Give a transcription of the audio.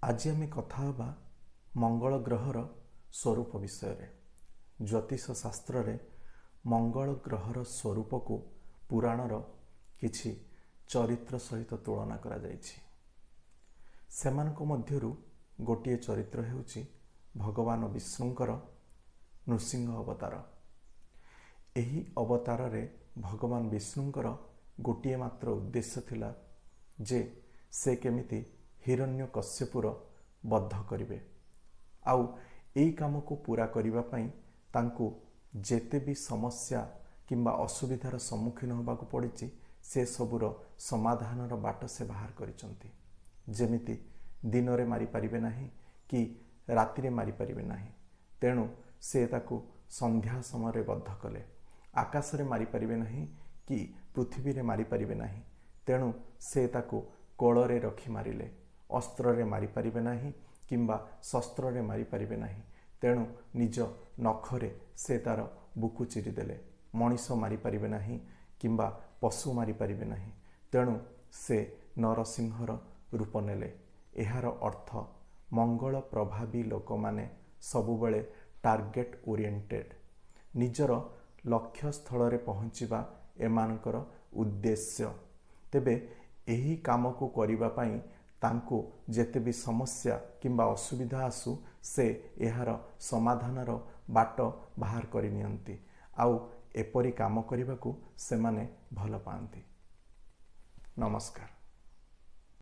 आज आम कथा हवा मंगल ग्रहर स्वरूप विषय। ज्योतिष शास्त्र रे मंगल ग्रहर स्वरूप को पुराणर किछि चरित्र सहित तुलना करा जायछि। सेमानक मध्यरु गोटिए चरित्र हेउछि भगवान विष्णुंकर नृसिंह अवतार। एही अवतार रे भगवान विष्णुंकर गोटिए मात्र उद्देश्य थिला जे से केमिति हिरण्यकश्यपुर बद्ध करिवे। आउ एई काम को पूरा करिवा पई तांकु जेते भी समस्या किंबा असुविधार सम्मुखीन होबाकु पड़िछि से सबुर समाधानर बाट से बाहर करिसंती। जेमिति दिन रे मारी परिबे नाही कि राति रे मारी परिबे नाही, तेणु से ताकु संध्या समय रे बद्ध कले। आकाश रे मारी परिबे नाही कि पृथ्वी रे मारी परिबे नाही, तेणु से ताकु कोल रे रखी मारिले। अस्त्र रे मारी परिबे नाही किंबा शस्त्र रे मारी परिबे नाही, तेणु निज नखरे से तार बुकु चिरी देले। मनीष मारी परिबे नाही किंबा पशु मारी परिबे नाही, तेणु से नरसिंहर रूप नेले। एहार अर्थ मंगल प्रभावी लोक माने सबुबले टार्गेट ओरिएंटेड, निजर लक्ष्य स्थल रे पहुँचीबा एमानकर उद्देश्य। तेबे एही काम को करिबा पई तांको जेते भी समस्या किंबा असुविधा आसु से एहार समाधानर बाट बाहर करि नियंती। आउ एपरि काम करिबाकू सेमाने भल पांती। नमस्कार।